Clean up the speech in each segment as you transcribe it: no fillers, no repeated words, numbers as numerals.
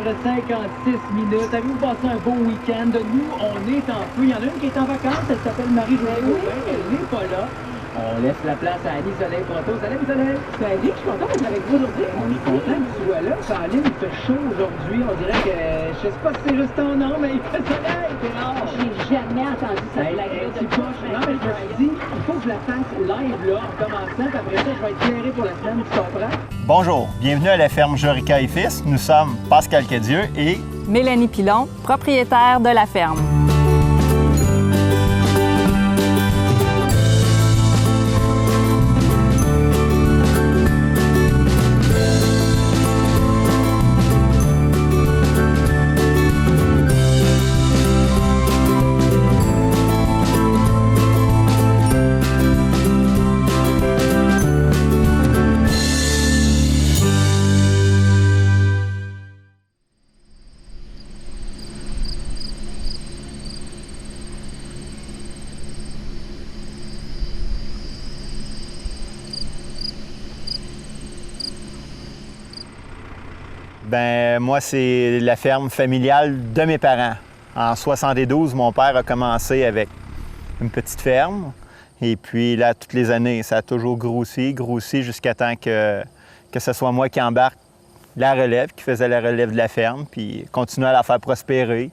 19h56. Avez-vous passé un beau week-end? Nous, on est en feu. Il y en a une qui est en vacances, elle s'appelle Marie-Josée Gauvin, elle n'est pas là. On laisse la place à Annie Soleil Proto. Salut Soleil! Salut, je suis content d'être avec vous aujourd'hui. On est content que tu sois là. Caroline, il fait chaud aujourd'hui. On dirait que, je sais pas si c'est juste ton nom, mais il fait soleil, t'es rare. J'ai jamais entendu ça. Non, mais je me suis dit, il faut que je la fasse live là, en commençant, puis après ça, je vais être clairé pour la semaine, tu comprends? Bonjour, bienvenue à la ferme Jorica et Fils. Nous sommes Pascal Cadieux et Mélanie Pilon, propriétaire de la ferme. moi, c'est la ferme familiale de mes parents. En 72, mon père a commencé avec une petite ferme. Et puis là, toutes les années, ça a toujours grossi jusqu'à temps que ce soit moi qui embarque la relève, qui faisait la relève de la ferme, puis continuer à la faire prospérer.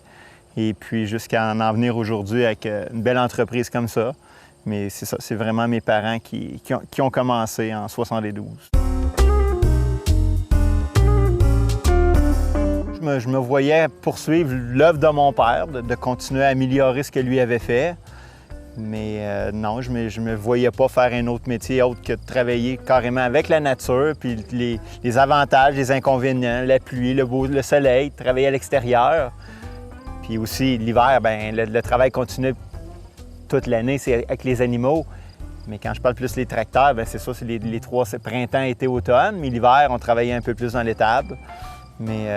Et puis jusqu'à en venir aujourd'hui avec une belle entreprise comme ça. Mais c'est ça, c'est vraiment mes parents qui ont commencé en 72. Je me voyais poursuivre l'œuvre de mon père, de continuer à améliorer ce que lui avait fait. Mais non, je me voyais pas faire un autre métier autre que de travailler carrément avec la nature, puis les avantages, les inconvénients, la pluie, le soleil, travailler à l'extérieur. Puis aussi, l'hiver, bien, le travail continue toute l'année, c'est avec les animaux. Mais quand je parle plus des tracteurs, bien, c'est ça, c'est les trois printemps, été, automne. Mais l'hiver, on travaillait un peu plus dans l'étable. Mais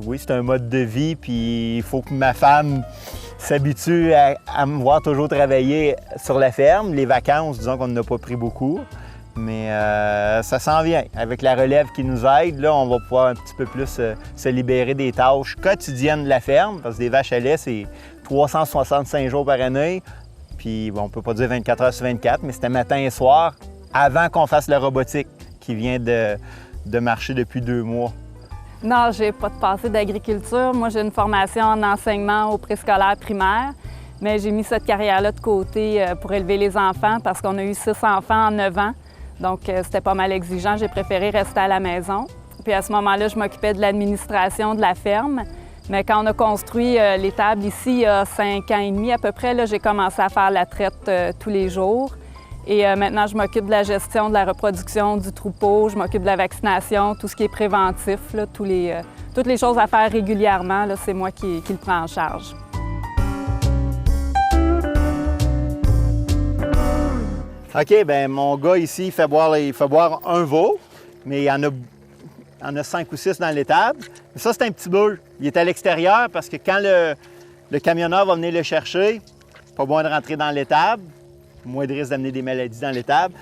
oui, c'est un mode de vie, puis il faut que ma femme s'habitue à me voir toujours travailler sur la ferme. Les vacances, disons qu'on n'en a pas pris beaucoup, mais ça s'en vient. Avec la relève qui nous aide, là, on va pouvoir un petit peu plus se libérer des tâches quotidiennes de la ferme, parce que des vaches à lait, c'est 365 jours par année, puis bon, on ne peut pas dire 24 heures sur 24, mais c'était matin et soir, avant qu'on fasse la robotique, qui vient de marcher depuis 2 mois. Non, j'ai pas de passé d'agriculture. Moi, j'ai une formation en enseignement au préscolaire primaire, mais j'ai mis cette carrière-là de côté pour élever les enfants parce qu'on a eu 6 enfants en 9 ans. Donc, c'était pas mal exigeant. J'ai préféré rester à la maison. Puis à ce moment-là, je m'occupais de l'administration de la ferme. Mais quand on a construit l'étable ici, il y a 5 ans et demi à peu près, là, j'ai commencé à faire la traite tous les jours. Et maintenant, je m'occupe de la gestion de la reproduction du troupeau, je m'occupe de la vaccination, tout ce qui est préventif, là, toutes les choses à faire régulièrement, c'est moi qui le prends en charge. OK, bien, mon gars ici, il fait boire un veau, mais il y en a 5 ou 6 dans l'étable. Ça, c'est un petit bœuf. Il est à l'extérieur parce que quand le camionneur va venir le chercher, pas bon de rentrer dans l'étable. Moins de risque d'amener des maladies dans l'étable.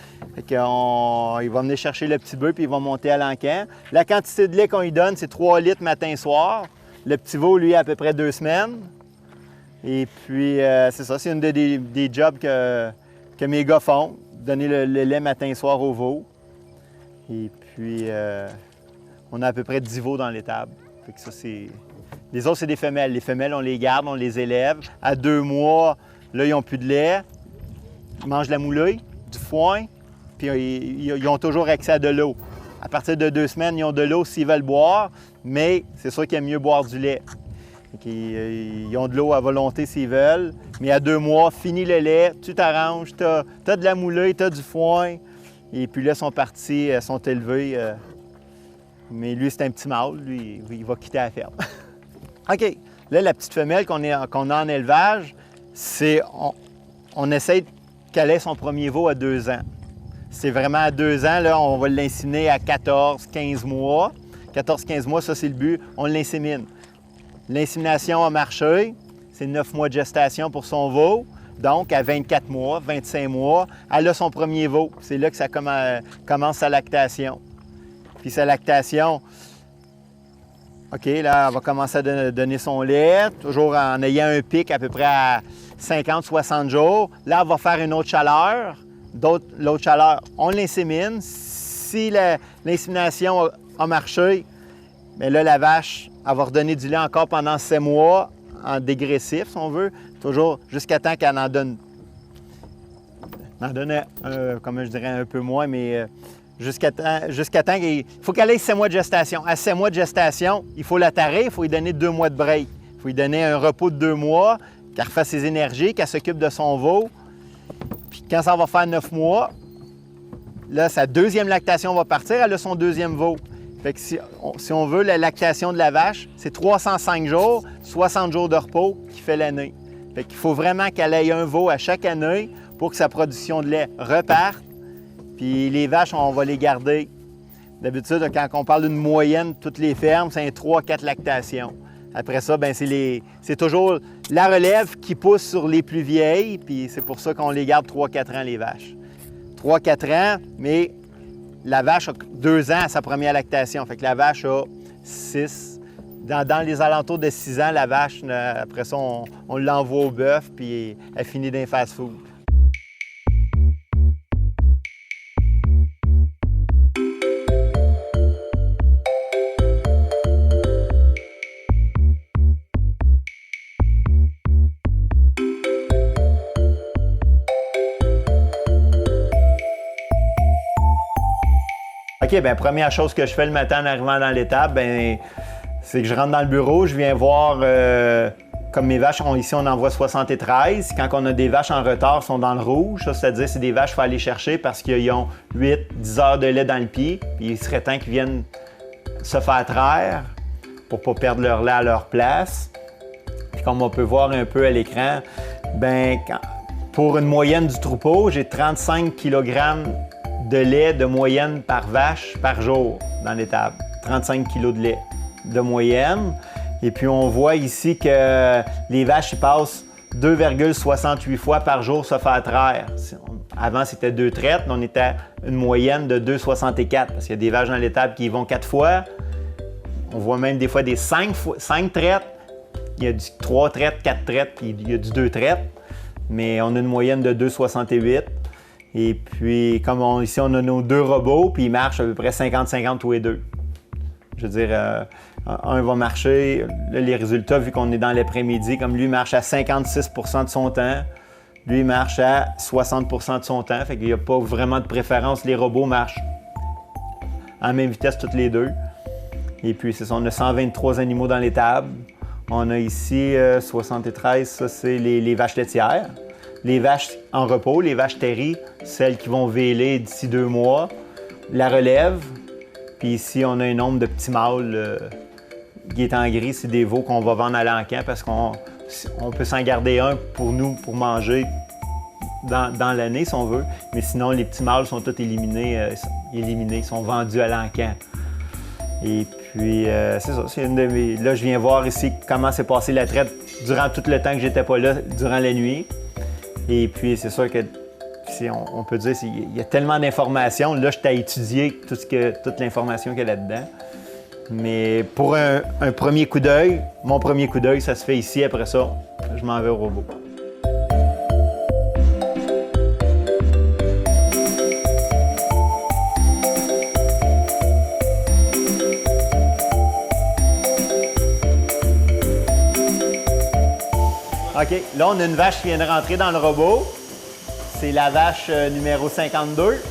Il va venir chercher le petit bœuf puis il va monter à l'encan. La quantité de lait qu'on lui donne, c'est 3 litres matin-soir. Le petit veau, lui, a à peu près 2 semaines. Et puis, c'est ça, c'est une des jobs que mes gars font, donner le lait matin-soir au veau. Et puis, on a à peu près 10 veaux dans l'étable. Fait que ça, c'est... Les autres, c'est des femelles. Les femelles, on les garde, on les élève. À 2 mois, là, ils n'ont plus de lait. Ils mangent de la moulée, du foin, puis ils ont toujours accès à de l'eau. À partir de 2 semaines, ils ont de l'eau s'ils veulent boire, mais c'est sûr qu'ils aiment mieux boire du lait. Ils ont de l'eau à volonté s'ils veulent, mais à 2 mois, fini le lait, tu t'arranges, tu as de la moulée, tu as du foin, et puis là, ils sont partis, sont élevés. Mais lui, c'est un petit mâle, lui, il va quitter la ferme. OK, là, la petite femelle qu'on a en élevage, c'est... On essaie qu'elle ait son premier veau à 2 ans. C'est vraiment à 2 ans, là, on va l'inséminer à 14-15 mois. 14-15 mois, ça, c'est le but, on l'insémine. L'insémination a marché, c'est 9 mois de gestation pour son veau. Donc, à 24 mois, 25 mois, elle a son premier veau. C'est là que ça commence sa lactation. Puis sa lactation, OK, là, elle va commencer à donner son lait, toujours en ayant un pic à peu près à 50-60 jours. Là, elle va faire une autre chaleur. L'autre chaleur, on l'insémine. Si l'insémination a marché, bien là, la vache, elle va redonner du lait encore pendant 7 mois en dégressif, si on veut, toujours jusqu'à temps qu'elle en donne. Comme je dirais, un peu moins, mais jusqu'à temps qu'il faut qu'elle ait 7 mois de gestation. À 7 mois de gestation, il faut la tarer, il faut lui donner 2 mois de break. Il faut lui donner un repos de 2 mois, qu'elle refasse ses énergies, qu'elle s'occupe de son veau. Puis quand ça va faire 9 mois, là, sa deuxième lactation va partir, elle a son deuxième veau. Fait que si on veut, la lactation de la vache, c'est 305 jours, 60 jours de repos qui fait l'année. Fait qu'il faut vraiment qu'elle ait un veau à chaque année pour que sa production de lait reparte. Puis les vaches, on va les garder. D'habitude, quand on parle d'une moyenne, toutes les fermes, c'est 3-4 lactations. Après ça, bien, c'est toujours la relève qui pousse sur les plus vieilles, puis c'est pour ça qu'on les garde 3-4 ans, les vaches. 3-4 ans, mais la vache a 2 ans à sa première lactation. Fait que la vache a 6. Dans les alentours de 6 ans, la vache, après ça, on l'envoie au bœuf, puis elle finit dans les fast-food. OK, bien, première chose que je fais le matin en arrivant dans l'étable, bien, c'est que je rentre dans le bureau, je viens voir, comme mes vaches, ici on en voit 73. Quand on a des vaches en retard, elles sont dans le rouge. Ça, c'est-à-dire que c'est des vaches qu'il faut aller chercher parce qu'ils ont 8-10 heures de lait dans le pied. Puis il serait temps qu'ils viennent se faire traire pour ne pas perdre leur lait à leur place. Puis comme on peut voir un peu à l'écran, bien, pour une moyenne du troupeau, j'ai 35 kg de lait de moyenne par vache par jour dans l'étable. 35 kg de lait de moyenne. Et puis on voit ici que les vaches ils passent 2,68 fois par jour se faire traire. Avant c'était 2 traites, mais on était à une moyenne de 2,64 parce qu'il y a des vaches dans l'étable qui y vont 4 fois. On voit même des fois des 5 traites. Il y a du 3 traites, 4 traites, puis il y a du 2 traites. Mais on a une moyenne de 2,68. Et puis, comme ici, on a nos 2 robots, puis ils marchent à peu près 50-50 tous les 2. Je veux dire, un va marcher, là, les résultats, vu qu'on est dans l'après-midi, comme lui marche à 56 % de son temps, lui marche à 60 % de son temps, fait qu'il n'y a pas vraiment de préférence. Les robots marchent à la même vitesse toutes les 2. Et puis, c'est ça, on a 123 animaux dans l'étable. On a ici 73, ça c'est les vaches laitières. Les vaches en repos, les vaches terries, celles qui vont véler d'ici 2 mois, la relève. Puis ici, on a un nombre de petits mâles qui est en gris, c'est des veaux qu'on va vendre à l'encan parce qu'on peut s'en garder un pour nous, pour manger dans l'année si on veut. Mais sinon, les petits mâles sont tous éliminés, ils sont vendus à l'encan. Et puis, c'est ça, c'est une de mes... Là, je viens voir ici comment s'est passée la traite durant tout le temps que j'étais pas là, durant la nuit. Et puis, c'est sûr que, on peut dire, il y a tellement d'informations. Là, je t'ai étudié toute l'information qu'il y a là-dedans. Mais pour un premier coup d'œil, mon premier coup d'œil, ça se fait ici. Après ça, je m'en vais au robot. OK, là, on a une vache qui vient de rentrer dans le robot. C'est la vache numéro 52.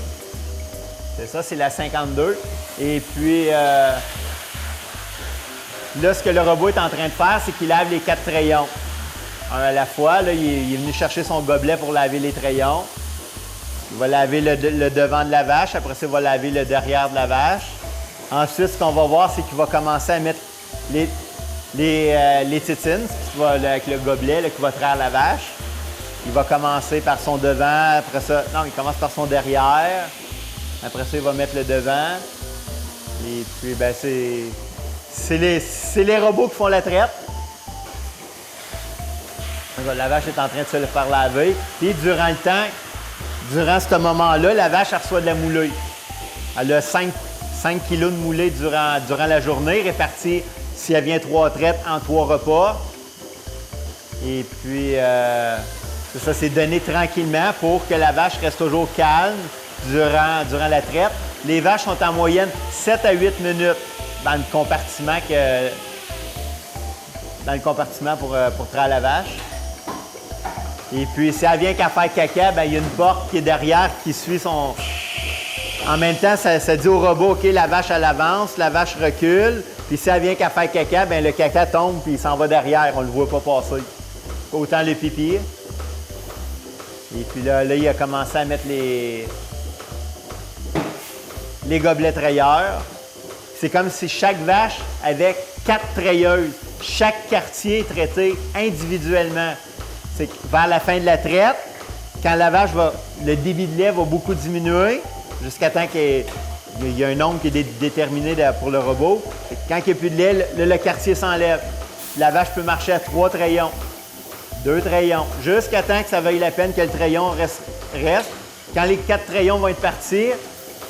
C'est ça, c'est la 52. Et puis, là, ce que le robot est en train de faire, c'est qu'il lave les 4 trayons. Un à la fois, là, il est venu chercher son gobelet pour laver les trayons. Il va laver le devant de la vache. Après ça, il va laver le derrière de la vache. Ensuite, ce qu'on va voir, c'est qu'il va commencer à mettre les tétines, avec le gobelet là, qui va traire la vache. Il va commencer par son devant, après ça... Non, il commence par son derrière. Après ça, il va mettre le devant. Et puis, bien, c'est les robots qui font la traite. La vache est en train de se le faire laver. Puis, durant le temps, durant ce moment-là, la vache elle reçoit de la moulée. Elle a 5 kilos de moulée durant la journée, répartis si elle vient 3 traites en 3 repas. Et puis, ça, c'est donné tranquillement pour que la vache reste toujours calme durant la traite. Les vaches sont en moyenne 7 à 8 minutes dans le compartiment, pour traire la vache. Et puis, si elle vient qu'à faire caca, bien, il y a une porte qui est derrière qui suit son... En même temps, ça dit au robot, OK, la vache, elle avance, la vache recule. Puis si elle vient qu'à faire caca, bien, le caca tombe puis il s'en va derrière. On ne le voit pas passer. Autant le pipi. Et puis là, il a commencé à mettre les gobelets trayeurs. C'est comme si chaque vache avait 4 trayeuses. Chaque quartier est traité individuellement. C'est que vers la fin de la traite, quand la vache le débit de lait va beaucoup diminuer, jusqu'à temps qu'il y a un nombre qui est déterminé pour le robot. Quand il n'y a plus de lait, le quartier s'enlève. La vache peut marcher à 3 trayons, 2 trayons, jusqu'à temps que ça vaille la peine que le trayon reste. Quand les 4 trayons vont être partis,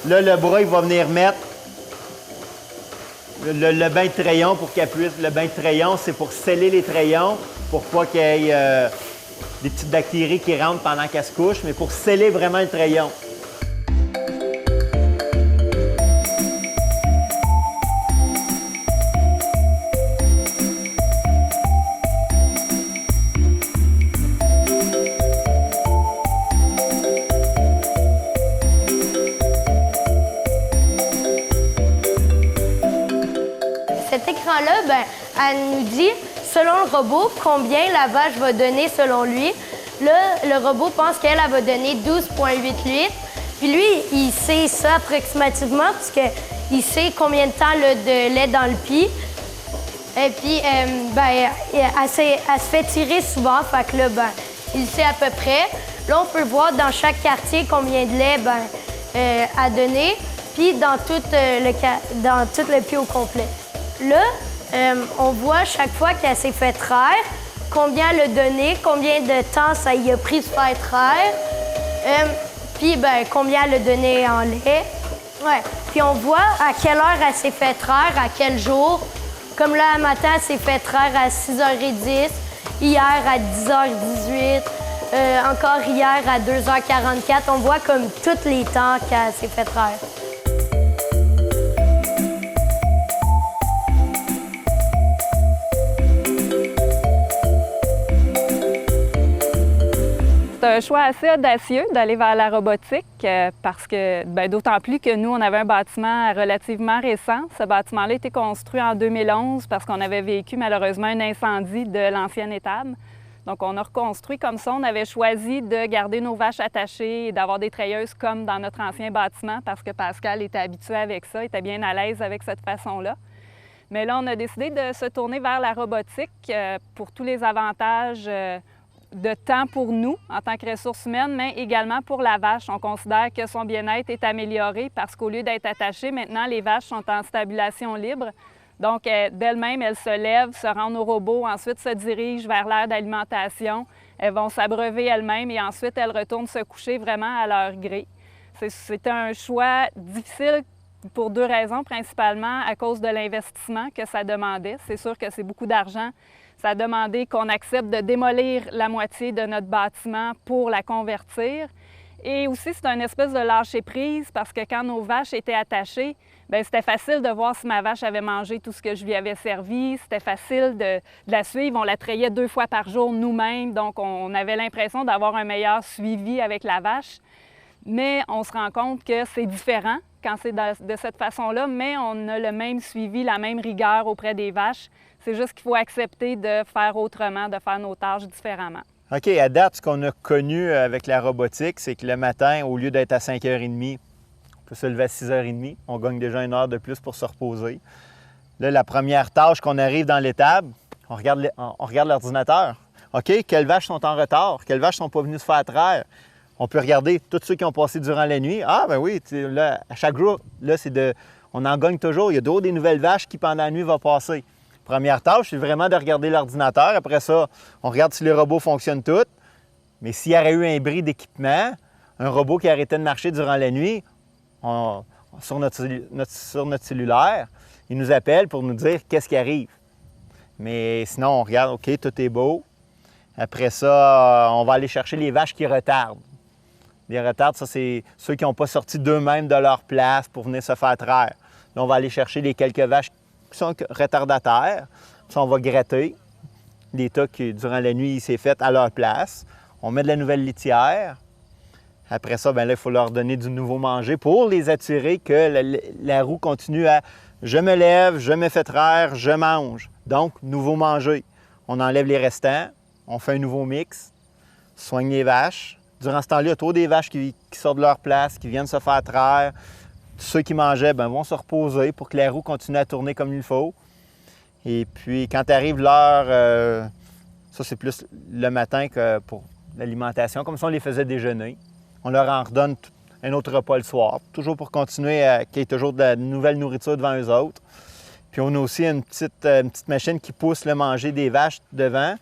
là, le bras, il va venir mettre le bain de trayon pour qu'elle puisse. Le bain de trayon, c'est pour sceller les trayons, pour pas qu'il y ait des petites bactéries qui rentrent pendant qu'elle se couche, mais pour sceller vraiment le trayon. Cet écran-là, elle nous dit, selon le robot, combien la vache va donner selon lui. Là, le robot pense qu'elle va donner 12,8 litres. Puis lui, il sait ça approximativement parce qu'il sait combien de temps de lait dans le pis. Et puis, elle se fait tirer souvent, fait que là, il sait à peu près. Là, on peut voir dans chaque quartier combien de lait a donné, puis dans tout le pis au complet. Là, on voit chaque fois qu'elle s'est fait traire, combien elle a donné, combien de temps ça y a pris de se faire traire, puis combien elle a donné en lait. Ouais. Puis on voit à quelle heure elle s'est fait traire, à quel jour. Comme là, un matin, elle s'est fait traire à 6h10, hier à 10h18, encore hier à 2h44. On voit comme tous les temps qu'elle s'est fait traire. C'est un choix assez audacieux d'aller vers la robotique parce que, d'autant plus que nous, on avait un bâtiment relativement récent. Ce bâtiment-là a été construit en 2011 parce qu'on avait vécu malheureusement un incendie de l'ancienne étable. Donc, on a reconstruit comme ça. On avait choisi de garder nos vaches attachées et d'avoir des trayeuses comme dans notre ancien bâtiment parce que Pascal était habitué avec ça, était bien à l'aise avec cette façon-là. Mais là, on a décidé de se tourner vers la robotique pour tous les avantages de temps pour nous en tant que ressources humaines, mais également pour la vache. On considère que son bien-être est amélioré parce qu'au lieu d'être attachées, maintenant, les vaches sont en stabulation libre. Donc, d'elles-mêmes, elles se lèvent, se rendent au robot, ensuite se dirigent vers l'aire d'alimentation. Elles vont s'abreuver elles-mêmes et ensuite, elles retournent se coucher vraiment à leur gré. C'est un choix difficile pour 2 raisons, principalement à cause de l'investissement que ça demandait. C'est sûr que c'est beaucoup d'argent. Ça a demandé qu'on accepte de démolir la moitié de notre bâtiment pour la convertir. Et aussi, c'est une espèce de lâcher-prise parce que quand nos vaches étaient attachées, c'était facile de voir si ma vache avait mangé tout ce que je lui avais servi. C'était facile de la suivre. On la trayait 2 fois par jour nous-mêmes, donc on avait l'impression d'avoir un meilleur suivi avec la vache. Mais on se rend compte que c'est différent quand c'est de cette façon-là, mais on a le même suivi, la même rigueur auprès des vaches. C'est juste qu'il faut accepter de faire autrement, de faire nos tâches différemment. OK, à date, ce qu'on a connu avec la robotique, c'est que le matin, au lieu d'être à 5h30, on peut se lever à 6h30. On gagne déjà 1 heure de plus pour se reposer. Là, la première tâche qu'on arrive dans l'étable, on regarde l'ordinateur. OK, quelles vaches sont en retard? Quelles vaches ne sont pas venues se faire traire? On peut regarder tous ceux qui ont passé durant la nuit. Ah, ben oui, là, à chaque jour, là, on en gagne toujours. Il y a d'autres des nouvelles vaches qui, pendant la nuit, vont passer. Première tâche, c'est vraiment de regarder l'ordinateur. Après ça, on regarde si les robots fonctionnent tous. Mais s'il y aurait eu un bris d'équipement, un robot qui arrêtait de marcher durant la nuit, sur notre cellulaire, il nous appelle pour nous dire qu'est-ce qui arrive. Mais sinon, on regarde, OK, tout est beau. Après ça, on va aller chercher les vaches qui retardent. Les retards, ça, c'est ceux qui n'ont pas sorti d'eux-mêmes de leur place pour venir se faire traire. Là, on va aller chercher les quelques vaches qui sont retardataires. Ça, on va gratter les tas qui, durant la nuit, il s'est fait à leur place. On met de la nouvelle litière. Après ça, bien là, il faut leur donner du nouveau manger pour les attirer que la roue continue à « je me lève, je me fais traire, je mange ». Donc, nouveau manger. On enlève les restants, on fait un nouveau mix, soigne les vaches. Durant ce temps-là, il y a trop des vaches qui sortent de leur place, qui viennent se faire traire. Ceux qui mangeaient bien, vont se reposer pour que la roue continue à tourner comme il faut. Et puis, quand arrive l'heure, ça c'est plus le matin que pour l'alimentation, comme ça on les faisait déjeuner. On leur en redonne un autre repas le soir, toujours pour continuer qu'il y ait toujours de la nouvelle nourriture devant eux autres. Puis on a aussi une petite machine qui pousse le manger des vaches devant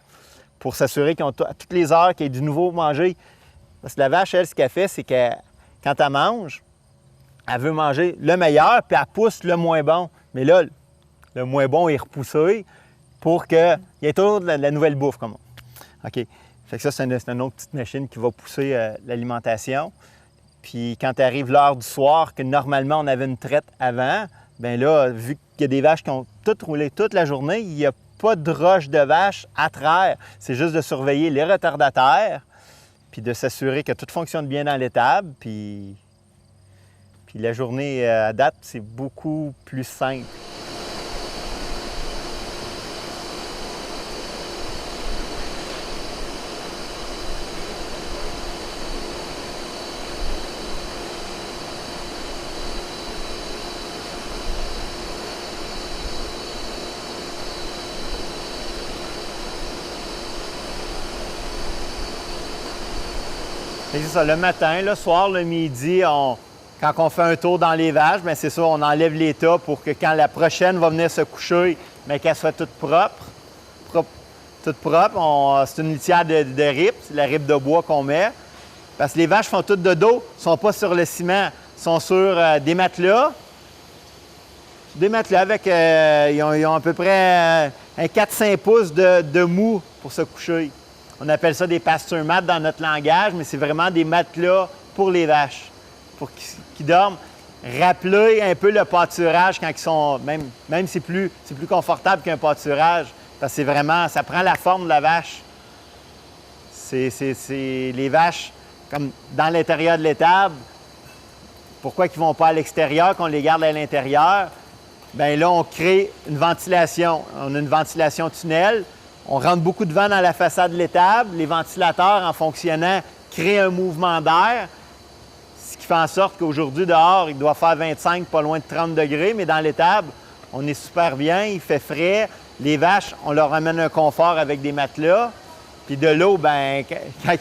pour s'assurer qu'à toutes les heures qu'il y ait du nouveau manger. Parce que la vache, elle, ce qu'elle fait, c'est que quand elle mange, elle veut manger le meilleur, puis elle pousse le moins bon. Mais là, le moins bon est repoussé pour qu'il y ait toujours de la nouvelle bouffe. Comme on. OK. Fait que ça, c'est une autre petite machine qui va pousser l'alimentation. Puis quand arrive l'heure du soir, que normalement on avait une traite avant, bien là, vu qu'il y a des vaches qui ont toutes roulé toute la journée, il n'y a pas de roche de vache à traire. C'est juste de surveiller les retardataires, puis de s'assurer que tout fonctionne bien dans l'étable. Puis la journée à date, c'est beaucoup plus simple. C'est ça, le matin, le soir, le midi, quand on fait un tour dans les vaches, bien c'est ça, on enlève les tas pour que quand la prochaine va venir se coucher, bien qu'elle soit toute propre. Toute propre. C'est une litière de rip, c'est la rip de bois qu'on met. Parce que les vaches font toutes de dos, ne sont pas sur le ciment, sont sur des matelas. Des matelas avec, ils ont à peu près un 4-5 pouces de mou pour se coucher. On appelle ça des pasture mats dans notre langage, mais c'est vraiment des matelas pour les vaches, pour qu'ils dorment. Rappeler un peu le pâturage quand ils sont, même c'est plus confortable qu'un pâturage, parce que c'est vraiment, ça prend la forme de la vache. C'est les vaches, comme dans l'intérieur de l'étable, pourquoi ils ne vont pas à l'extérieur, qu'on les garde à l'intérieur? Bien là, on crée une ventilation. On a une ventilation tunnel. On rentre beaucoup de vent dans la façade de l'étable. Les ventilateurs, en fonctionnant, créent un mouvement d'air, ce qui fait en sorte qu'aujourd'hui, dehors, il doit faire 25, pas loin de 30 degrés, mais dans l'étable, on est super bien, il fait frais. Les vaches, on leur amène un confort avec des matelas. Puis de l'eau, bien, quand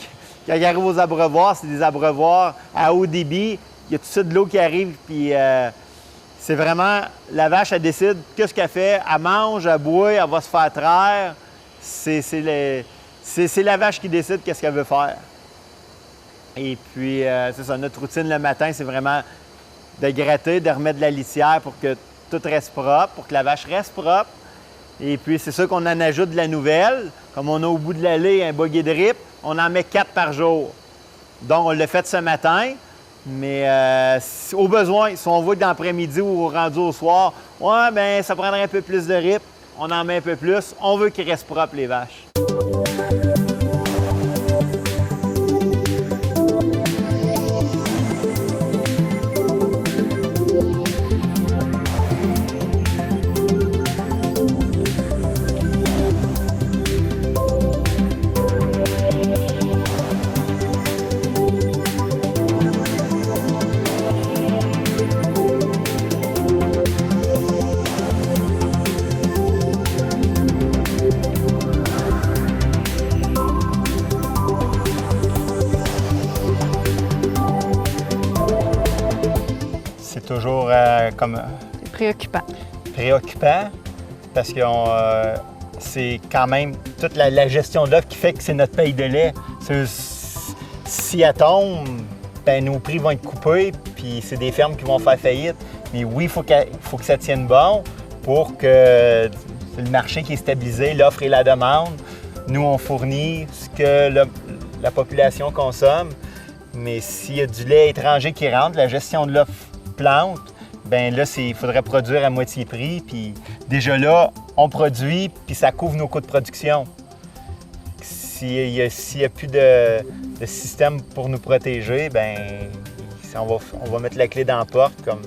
ils arrivent aux abreuvoirs, c'est des abreuvoirs à haut débit. Il y a tout ça de l'eau qui arrive, puis c'est vraiment, la vache, elle décide qu'est-ce qu'elle fait. Elle mange, elle boit, elle va se faire traire. C'est la vache qui décide qu'est-ce qu'elle veut faire. Et puis, c'est ça, notre routine le matin, c'est vraiment de gratter, de remettre de la litière pour que tout reste propre, pour que la vache reste propre. Et puis, c'est sûr qu'on en ajoute de la nouvelle. Comme on a au bout de l'allée un buggy de rip, on en met 4 par jour. Donc, on l'a fait ce matin. Mais au besoin, si on voit que dans l'après-midi ou rendu au soir, ouais, bien, ça prendrait un peu plus de rip, on en met un peu plus. On veut qu'ils restent propres, les vaches. Toujours comme... Préoccupant. Préoccupant, parce que c'est quand même toute la gestion de l'œuf qui fait que c'est notre paye de lait. Si elle tombe, ben, nos prix vont être coupés, puis c'est des fermes qui vont faire faillite. Mais oui, il faut que ça tienne bon pour que c'est le marché qui est stabilisé, l'offre et la demande. Nous, on fournit ce que la population consomme, mais s'il y a du lait étranger qui rentre, la gestion de l'offre plante, bien là, il faudrait produire à moitié prix. Puis déjà là, on produit, puis ça couvre nos coûts de production. S'il n'y a plus de système pour nous protéger, bien, on va mettre la clé dans la porte, comme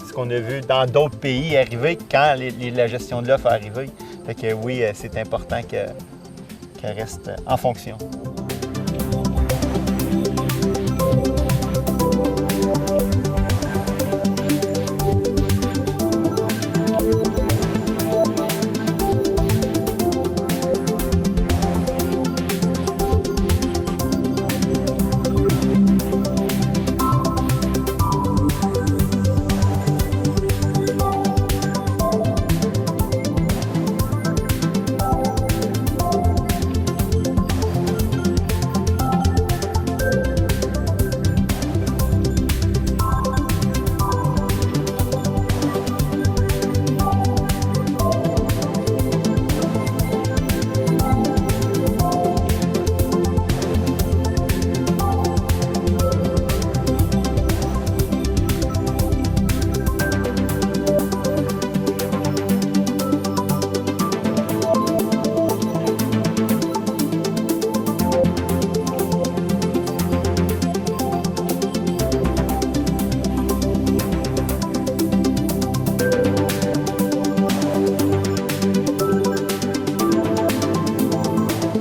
ce qu'on a vu dans d'autres pays arriver quand la gestion de l'offre est arrivée. Fait que oui, c'est important qu'elle reste en fonction.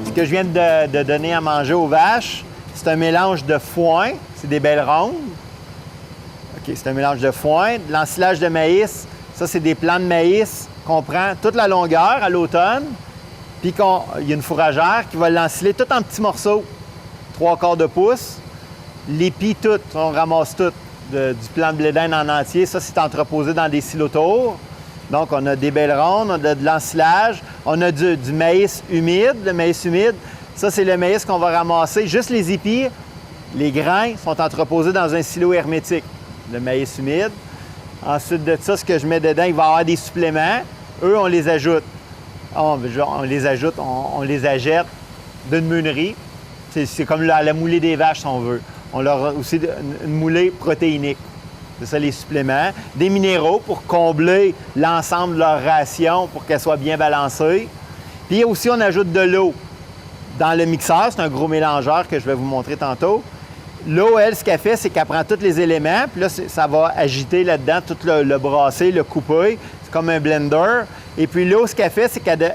Ce que je viens de donner à manger aux vaches, c'est un mélange de foin, c'est des belles rondes. OK, c'est un mélange de foin, de l'ensilage de maïs, ça c'est des plants de maïs qu'on prend toute la longueur à l'automne, puis il y a une fourragère qui va l'ensiler tout en petits morceaux, 3/4 de pouce, l'épi tout, on ramasse tout, du plant de blé d'Inde en entier, ça c'est entreposé dans des silos tours. Donc, on a des belles rondes, on a de l'ensilage, on a du maïs humide, le maïs humide. Ça, c'est le maïs qu'on va ramasser. Juste les épis, les grains sont entreposés dans un silo hermétique, le maïs humide. Ensuite de ça, ce que je mets dedans, il va y avoir des suppléments. Eux, on les ajoute. On les achète d'une meunerie. C'est comme la moulée des vaches, si on veut. On leur a aussi une moulée protéinique. C'est ça, les suppléments. Des minéraux pour combler l'ensemble de leur ration pour qu'elle soit bien balancée. Puis aussi, on ajoute de l'eau. Dans le mixeur, c'est un gros mélangeur que je vais vous montrer tantôt. L'eau, elle, ce qu'elle fait, c'est qu'elle prend tous les éléments, puis là, ça va agiter là-dedans, tout le brasser, le couper. C'est comme un blender. Et puis l'eau, ce qu'elle fait, c'est qu'elle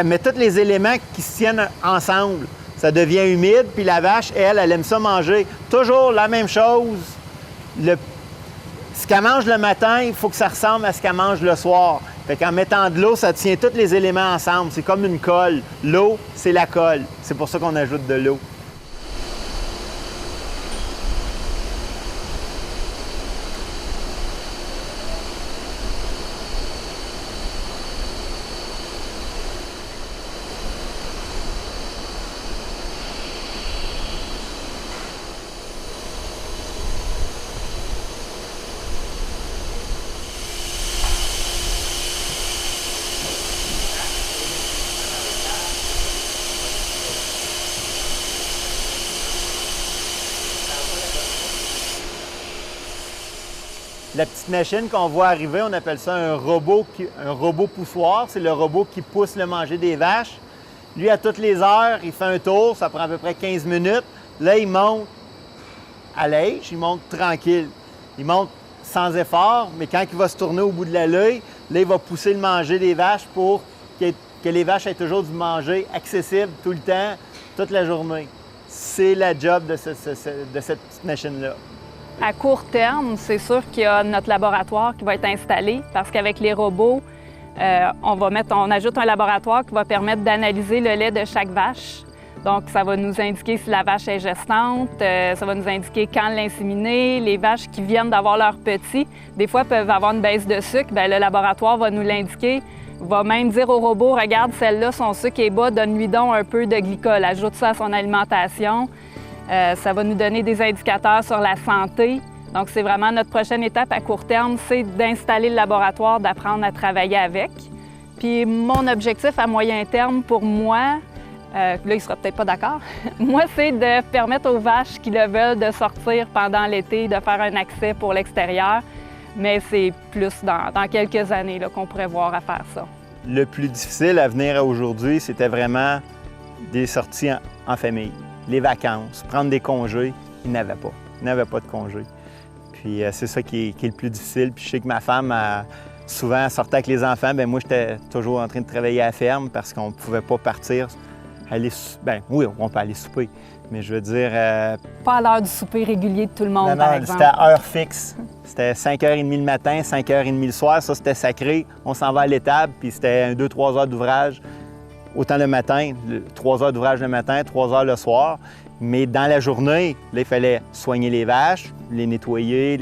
met tous les éléments qui se tiennent ensemble. Ça devient humide, puis la vache, elle aime ça manger. Toujours la même chose. Ce qu'elle mange le matin, il faut que ça ressemble à ce qu'elle mange le soir. Fait qu'en mettant de l'eau, ça tient tous les éléments ensemble. C'est comme une colle. L'eau, c'est la colle. C'est pour ça qu'on ajoute de l'eau. La petite machine qu'on voit arriver, on appelle ça un robot poussoir. C'est le robot qui pousse le manger des vaches. Lui, à toutes les heures, il fait un tour, ça prend à peu près 15 minutes. Là, il monte à l'âge, il monte tranquille. Il monte sans effort, mais quand il va se tourner au bout de l'allée, là, il va pousser le manger des vaches pour que les vaches aient toujours du manger accessible tout le temps, toute la journée. C'est la job de cette petite machine-là. À court terme, c'est sûr qu'il y a notre laboratoire qui va être installé parce qu'avec les robots, on ajoute un laboratoire qui va permettre d'analyser le lait de chaque vache. Donc, ça va nous indiquer si la vache est gestante, ça va nous indiquer quand l'inséminer. Les vaches qui viennent d'avoir leurs petits, des fois, peuvent avoir une baisse de sucre. Bien, le laboratoire va nous l'indiquer. Va même dire au robot, regarde, celle-là, son sucre est bas, donne-lui donc un peu de glycol, ajoute ça à son alimentation. Ça va nous donner des indicateurs sur la santé. Donc, c'est vraiment notre prochaine étape à court terme, c'est d'installer le laboratoire, d'apprendre à travailler avec. Puis mon objectif à moyen terme pour moi, là, il ne sera peut-être pas d'accord, moi, c'est de permettre aux vaches qui le veulent de sortir pendant l'été, de faire un accès pour l'extérieur. Mais c'est plus dans quelques années là, qu'on pourrait voir à faire ça. Le plus difficile à venir aujourd'hui, c'était vraiment des sorties en famille. Les vacances, prendre des congés, ils n'avaient pas. Ils n'avaient pas de congés. Puis c'est ça qui est le plus difficile. Puis je sais que ma femme, souvent, sortait avec les enfants. Bien, moi, j'étais toujours en train de travailler à la ferme parce qu'on ne pouvait pas partir. Bien, oui, on peut aller souper, mais je veux dire... Pas à l'heure du souper régulier de tout le monde, non, par exemple. C'était à heure fixe. C'était 5h30 le matin, 5h30 le soir. Ça, c'était sacré. On s'en va à l'étable, puis c'était 2-3 heures d'ouvrage. Autant le matin, 3 heures d'ouvrage le matin, 3 heures le soir. Mais dans la journée, là, il fallait soigner les vaches, les nettoyer.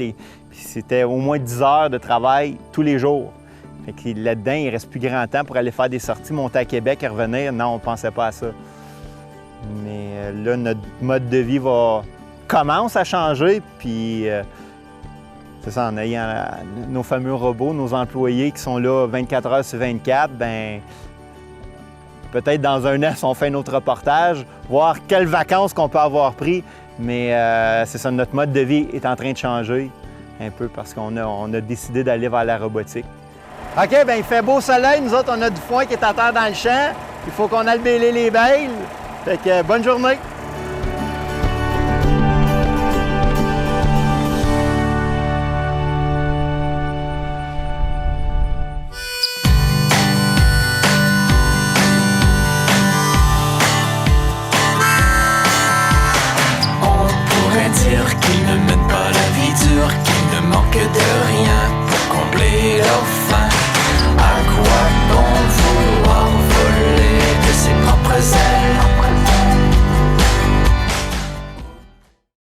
Puis c'était au moins 10 heures de travail tous les jours. Fait que là-dedans, il ne reste plus grand temps pour aller faire des sorties, monter à Québec et revenir. Non, on ne pensait pas à ça. Mais là, notre mode de vie commence à changer. Puis c'est ça, en ayant nos fameux robots, nos employés qui sont là 24 heures sur 24, bien, peut-être dans un an, si on fait un autre reportage, voir quelles vacances qu'on peut avoir pris. Mais c'est ça, notre mode de vie est en train de changer un peu parce qu'on a décidé d'aller vers la robotique. OK, bien, il fait beau soleil. Nous autres, on a du foin qui est à terre dans le champ. Il faut qu'on aille bêler les bêles. Fait que bonne journée. On pourrait dire qu'ils ne mènent pas la vie dure, qu'ils ne manquent de rien pour combler leur faim.